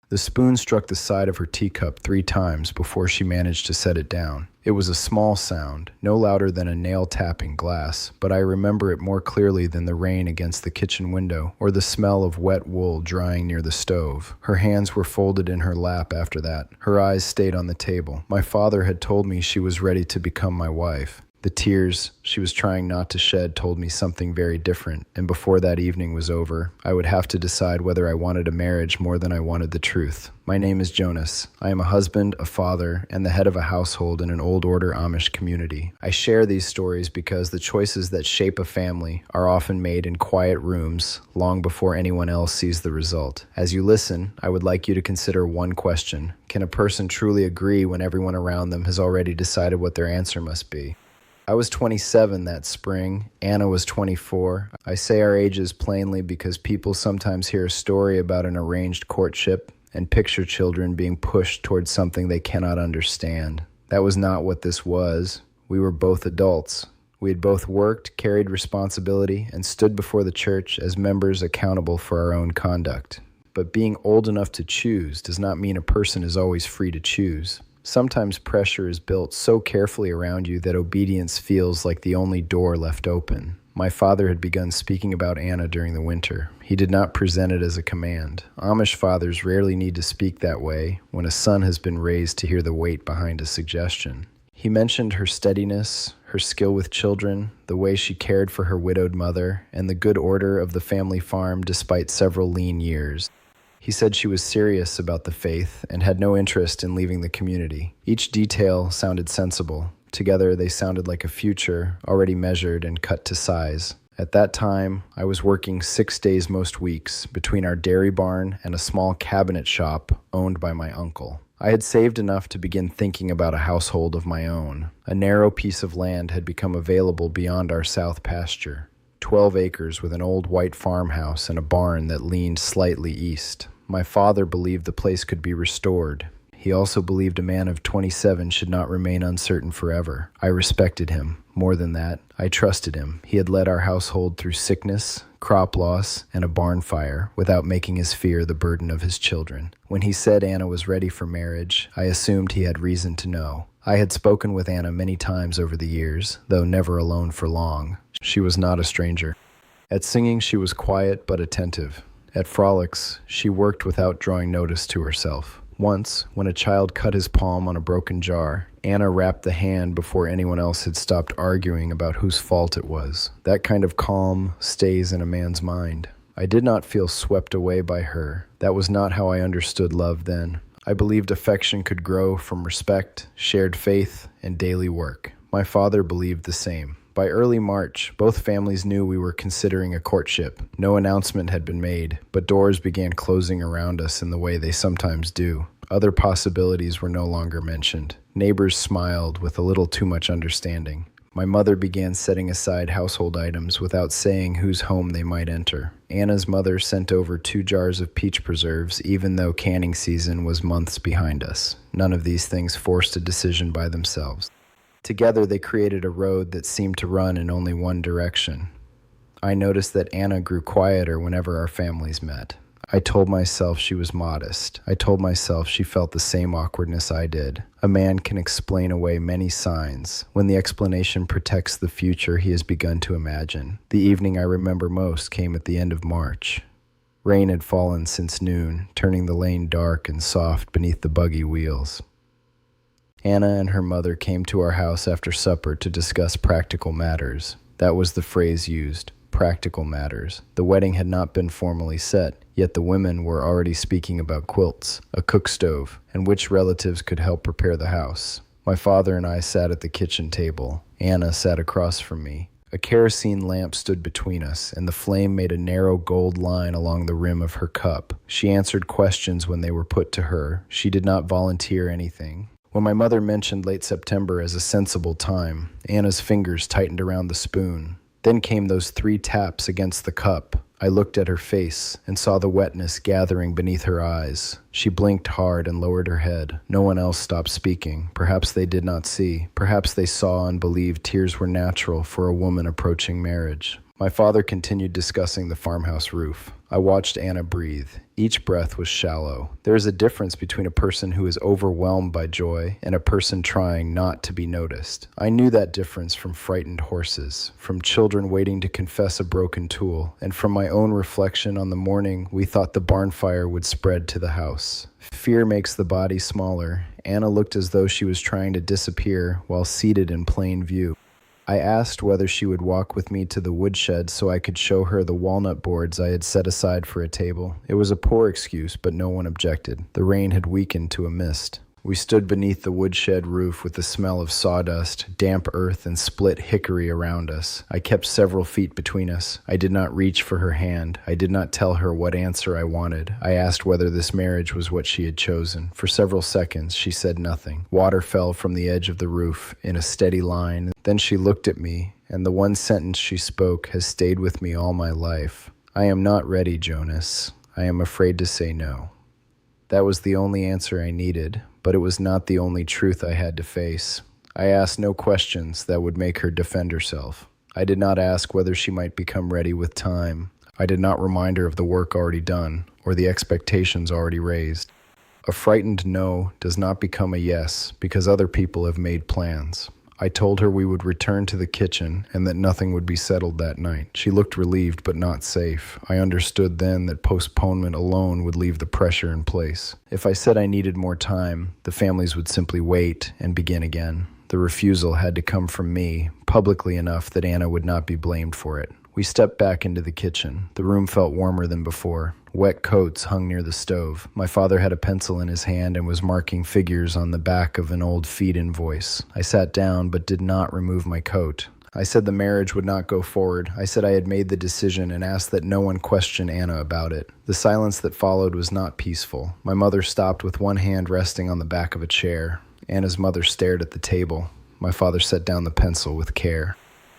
The spoon struck the side of her teacup 3 times before she managed to set it down. It was a small sound, no louder than a nail tapping glass, but I remember it more clearly than the rain against the kitchen window or the smell of wet wool drying near the stove. Her hands were folded in her lap after that. Her eyes stayed on the table. My father had told me she was ready to become my wife. The tears she was trying not to shed told me something very different, and before that evening was over, I would have to decide whether I wanted a marriage more than I wanted the truth. My name is Jonas. I am a husband, a father, and the head of a household in an old order Amish community. I share these stories because the choices that shape a family are often made in quiet rooms long before anyone else sees the result. As you listen, I would like you to consider one question. Can a person truly agree when everyone around them has already decided what their answer must be? I was 27 that spring. Anna was 24. I say our ages plainly because people sometimes hear a story about an arranged courtship and picture children being pushed towards something they cannot understand. That was not what this was. We were both adults. We had both worked, carried responsibility, and stood before the church as members accountable for our own conduct. But being old enough to choose does not mean a person is always free to choose. Sometimes pressure is built so carefully around you that obedience feels like the only door left open. My father had begun speaking about Anna during the winter. He did not present it as a command. Amish fathers rarely need to speak that way when a son has been raised to hear the weight behind a suggestion. He mentioned her steadiness, her skill with children, the way she cared for her widowed mother, and the good order of the family farm despite several lean years. He said she was serious about the faith and had no interest in leaving the community. Each detail sounded sensible. Together, they sounded like a future already measured and cut to size. At that time, I was working 6 days most weeks between our dairy barn and a small cabinet shop owned by my uncle. I had saved enough to begin thinking about a household of my own. A narrow piece of land had become available beyond our south pasture. 12 acres with an old white farmhouse and a barn that leaned slightly east. My father believed the place could be restored. He also believed a man of 27 should not remain uncertain forever. I respected him. More than that, I trusted him. He had led our household through sickness, crop loss, and a barn fire without making his fear the burden of his children. When he said Anna was ready for marriage, I assumed he had reason to know. I had spoken with Anna many times over the years, though never alone for long. She was not a stranger. At singing, she was quiet but attentive. At frolics, she worked without drawing notice to herself. Once, when a child cut his palm on a broken jar, Anna wrapped the hand before anyone else had stopped arguing about whose fault it was. That kind of calm stays in a man's mind. I did not feel swept away by her. That was not how I understood love then. I believed affection could grow from respect, shared faith, and daily work. My father believed the same. By early March, both families knew we were considering a courtship. No announcement had been made, but doors began closing around us in the way they sometimes do. Other possibilities were no longer mentioned. Neighbors smiled with a little too much understanding. My mother began setting aside household items without saying whose home they might enter. Anna's mother sent over 2 jars of peach preserves, even though canning season was months behind us. None of these things forced a decision by themselves. Together, they created a road that seemed to run in only one direction. I noticed that Anna grew quieter whenever our families met. I told myself she was modest. I told myself she felt the same awkwardness I did. A man can explain away many signs when the explanation protects the future he has begun to imagine. The evening I remember most came at the end of March. Rain had fallen since noon, turning the lane dark and soft beneath the buggy wheels. Anna and her mother came to our house after supper to discuss practical matters. That was the phrase used, practical matters. The wedding had not been formally set, yet the women were already speaking about quilts, a cook stove, and which relatives could help prepare the house. My father and I sat at the kitchen table. Anna sat across from me. A kerosene lamp stood between us, and the flame made a narrow gold line along the rim of her cup. She answered questions when they were put to her. She did not volunteer anything. When my mother mentioned late September as a sensible time, Anna's fingers tightened around the spoon. Then came those 3 taps against the cup. I looked at her face and saw the wetness gathering beneath her eyes. She blinked hard and lowered her head. No one else stopped speaking. Perhaps they did not see. Perhaps they saw and believed tears were natural for a woman approaching marriage. My father continued discussing the farmhouse roof. I watched Anna breathe. Each breath was shallow. There is a difference between a person who is overwhelmed by joy and a person trying not to be noticed. I knew that difference from frightened horses, from children waiting to confess a broken tool, and from my own reflection on the morning we thought the barn fire would spread to the house. Fear makes the body smaller. Anna looked as though she was trying to disappear while seated in plain view. I asked whether she would walk with me to the woodshed so I could show her the walnut boards I had set aside for a table. It was a poor excuse, but no one objected. The rain had weakened to a mist. We stood beneath the woodshed roof with the smell of sawdust, damp earth, and split hickory around us. I kept several feet between us. I did not reach for her hand. I did not tell her what answer I wanted. I asked whether this marriage was what she had chosen. For several seconds, she said nothing. Water fell from the edge of the roof in a steady line. Then she looked at me, and the one sentence she spoke has stayed with me all my life. I am not ready, Jonas. I am afraid to say no. That was the only answer I needed, but it was not the only truth I had to face. I asked no questions that would make her defend herself. I did not ask whether she might become ready with time. I did not remind her of the work already done or the expectations already raised. A frightened no does not become a yes because other people have made plans. I told her we would return to the kitchen and that nothing would be settled that night. She looked relieved but not safe. I understood then that postponement alone would leave the pressure in place. If I said I needed more time, the families would simply wait and begin again. The refusal had to come from me, publicly enough that Anna would not be blamed for it. We stepped back into the kitchen. The room felt warmer than before. Wet coats hung near the stove. My father had a pencil in his hand and was marking figures on the back of an old feed invoice. I sat down but did not remove my coat. I said the marriage would not go forward. I said I had made the decision and asked that no one question Anna about it. The silence that followed was not peaceful. My mother stopped with one hand resting on the back of a chair. Anna's mother stared at the table. My father set down the pencil with care.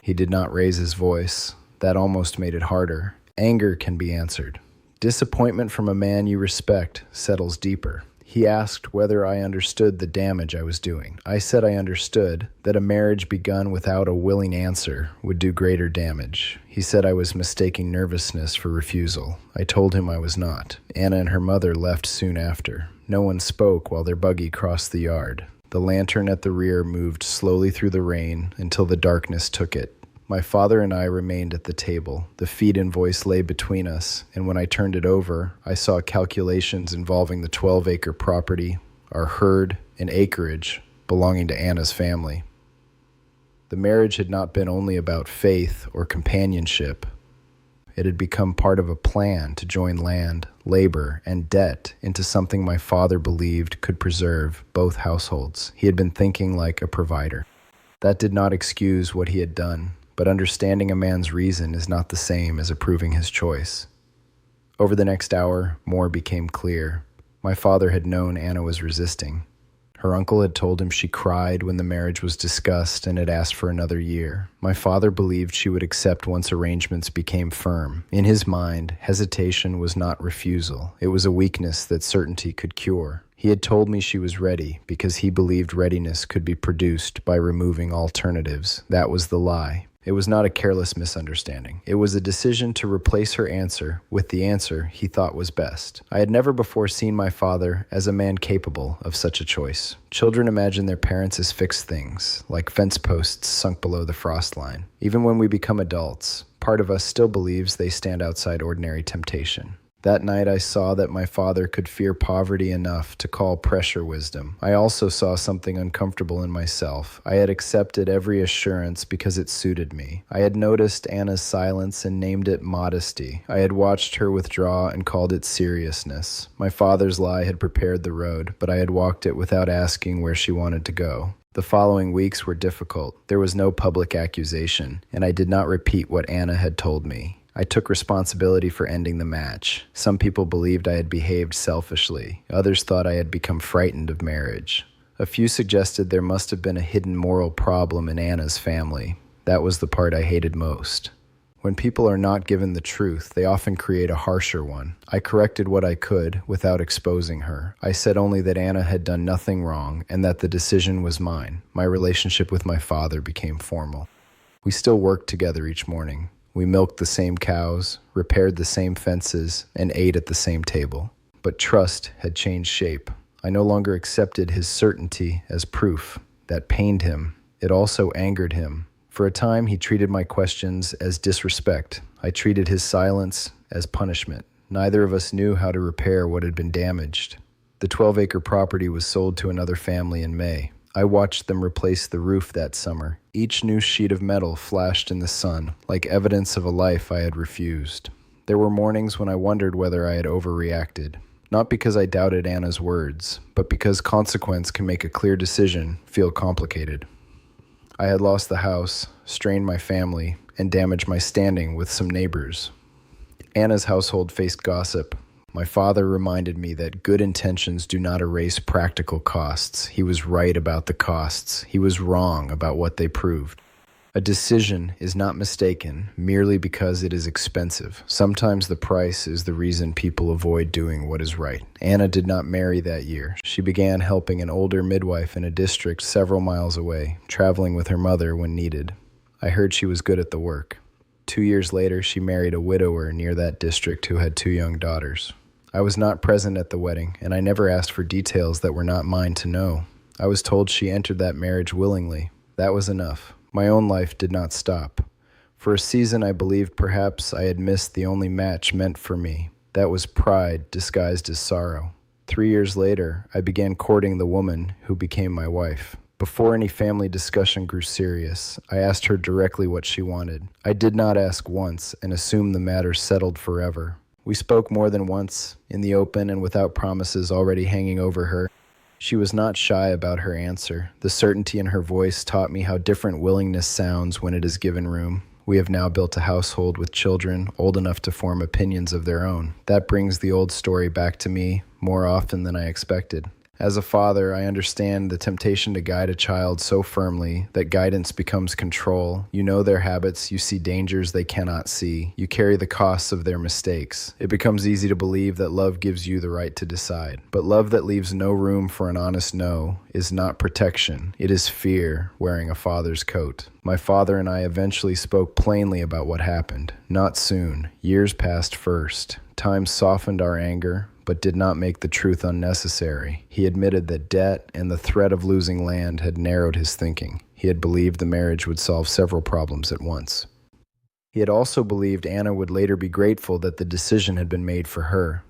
He did not raise his voice. That almost made it harder. Anger can be answered. Disappointment from a man you respect settles deeper. He asked whether I understood the damage I was doing. I said I understood that a marriage begun without a willing answer would do greater damage. He said I was mistaking nervousness for refusal. I told him I was not. Anna and her mother left soon after. No one spoke while their buggy crossed the yard. The lantern at the rear moved slowly through the rain until the darkness took it. My father and I remained at the table. The feed invoice lay between us, and when I turned it over, I saw calculations involving the 12-acre property, our herd, and acreage belonging to Anna's family. The marriage had not been only about faith or companionship. It had become part of a plan to join land, labor, and debt into something my father believed could preserve both households. He had been thinking like a provider. That did not excuse what he had done. But understanding a man's reason is not the same as approving his choice. Over the next hour, more became clear. My father had known Anna was resisting. Her uncle had told him she cried when the marriage was discussed and had asked for another year. My father believed she would accept once arrangements became firm. In his mind, hesitation was not refusal. It was a weakness that certainty could cure. He had told me she was ready because he believed readiness could be produced by removing alternatives. That was the lie. It was not a careless misunderstanding. It was a decision to replace her answer with the answer he thought was best. I had never before seen my father as a man capable of such a choice. Children imagine their parents as fixed things, like fence posts sunk below the frost line. Even when we become adults, part of us still believes they stand outside ordinary temptation. That night I saw that my father could fear poverty enough to call pressure wisdom. I also saw something uncomfortable in myself. I had accepted every assurance because it suited me. I had noticed Anna's silence and named it modesty. I had watched her withdraw and called it seriousness. My father's lie had prepared the road, but I had walked it without asking where she wanted to go. The following weeks were difficult. There was no public accusation, and I did not repeat what Anna had told me. I took responsibility for ending the match. Some people believed I had behaved selfishly. Others thought I had become frightened of marriage. A few suggested there must have been a hidden moral problem in Anna's family. That was the part I hated most. When people are not given the truth, they often create a harsher one. I corrected what I could without exposing her. I said only that Anna had done nothing wrong and that the decision was mine. My relationship with my father became formal. We still worked together each morning. We milked the same cows, repaired the same fences, and ate at the same table. But trust had changed shape. I no longer accepted his certainty as proof. That pained him. It also angered him. For a time, he treated my questions as disrespect. I treated his silence as punishment. Neither of us knew how to repair what had been damaged. The 12-acre property was sold to another family in May. I watched them replace the roof that summer. Each new sheet of metal flashed in the sun, like evidence of a life I had refused. There were mornings when I wondered whether I had overreacted. Not because I doubted Anna's words, but because consequence can make a clear decision feel complicated. I had lost the house, strained my family, and damaged my standing with some neighbors. Anna's household faced gossip. My father reminded me that good intentions do not erase practical costs. He was right about the costs. He was wrong about what they proved. A decision is not mistaken merely because it is expensive. Sometimes the price is the reason people avoid doing what is right. Anna did not marry that year. She began helping an older midwife in a district several miles away, traveling with her mother when needed. I heard she was good at the work. 2 years later, she married a widower near that district who had 2 young daughters. I was not present at the wedding, and I never asked for details that were not mine to know. I was told she entered that marriage willingly. That was enough. My own life did not stop. For a season, I believed perhaps I had missed the only match meant for me. That was pride disguised as sorrow. 3 years later, I began courting the woman who became my wife. Before any family discussion grew serious, I asked her directly what she wanted. I did not ask once and assume the matter settled forever. We spoke more than once, in the open and without promises already hanging over her. She was not shy about her answer. The certainty in her voice taught me how different willingness sounds when it is given room. We have now built a household with children old enough to form opinions of their own. That brings the old story back to me more often than I expected. As a father, I understand the temptation to guide a child so firmly that guidance becomes control. You know their habits, you see dangers they cannot see, you carry the costs of their mistakes. It becomes easy to believe that love gives you the right to decide. But love that leaves no room for an honest no is not protection. It is fear wearing a father's coat. My father and I eventually spoke plainly about what happened. Not soon. Years passed first. Time softened our anger, but did not make the truth unnecessary. He admitted that debt and the threat of losing land had narrowed his thinking. He had believed the marriage would solve several problems at once. He had also believed Anna would later be grateful that the decision had been made for her.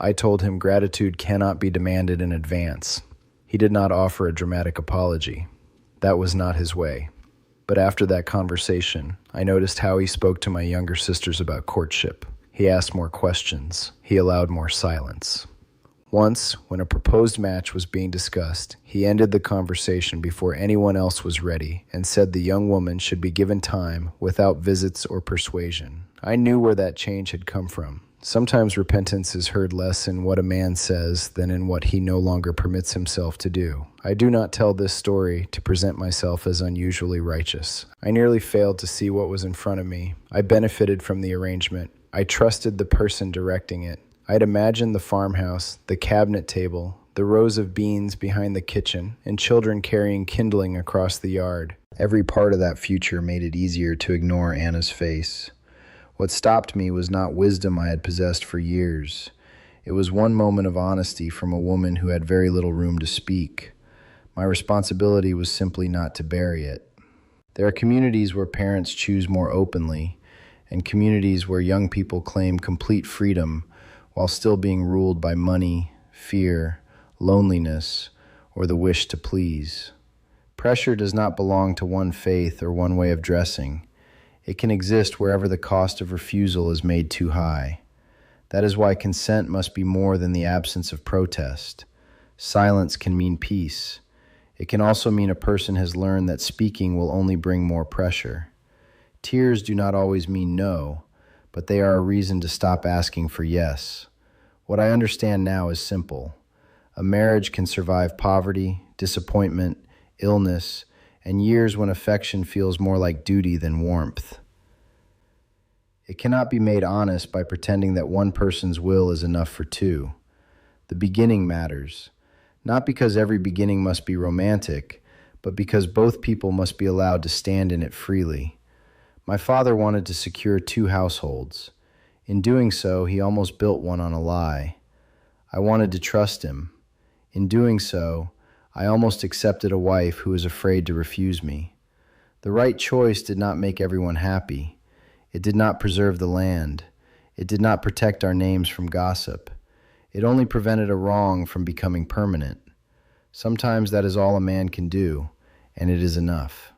I told him gratitude cannot be demanded in advance. He did not offer a dramatic apology. That was not his way. But after that conversation, I noticed how he spoke to my younger sisters about courtship. He asked more questions. He allowed more silence. Once, when a proposed match was being discussed, he ended the conversation before anyone else was ready and said the young woman should be given time without visits or persuasion. I knew where that change had come from. Sometimes repentance is heard less in what a man says than in what he no longer permits himself to do. I do not tell this story to present myself as unusually righteous. I nearly failed to see what was in front of me. I benefited from the arrangement. I trusted the person directing it. I'd imagined the farmhouse, the cabinet table, the rows of beans behind the kitchen, and children carrying kindling across the yard. Every part of that future made it easier to ignore Anna's face. What stopped me was not wisdom I had possessed for years. It was one moment of honesty from a woman who had very little room to speak. My responsibility was simply not to bury it. There are communities where parents choose more openly, and communities where young people claim complete freedom while still being ruled by money, fear, loneliness, or the wish to please. Pressure does not belong to one faith or one way of dressing. It can exist wherever the cost of refusal is made too high. That is why consent must be more than the absence of protest. Silence can mean peace. It can also mean a person has learned that speaking will only bring more pressure. Tears do not always mean no, but they are a reason to stop asking for yes. What I understand now is simple. A marriage can survive poverty, disappointment, illness, and years when affection feels more like duty than warmth. It cannot be made honest by pretending that one person's will is enough for two. The beginning matters, not because every beginning must be romantic, but because both people must be allowed to stand in it freely. My father wanted to secure two households. In doing so, he almost built one on a lie. I wanted to trust him. In doing so, I almost accepted a wife who was afraid to refuse me. The right choice did not make everyone happy. It did not preserve the land. It did not protect our names from gossip. It only prevented a wrong from becoming permanent. Sometimes that is all a man can do, and it is enough.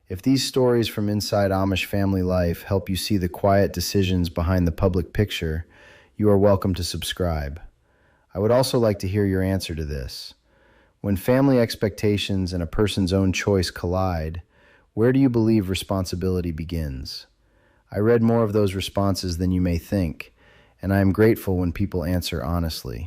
If these stories from inside Amish family life help you see the quiet decisions behind the public picture, you are welcome to subscribe. I would also like to hear your answer to this. When family expectations and a person's own choice collide, where do you believe responsibility begins? I read more of those responses than you may think, and I am grateful when people answer honestly.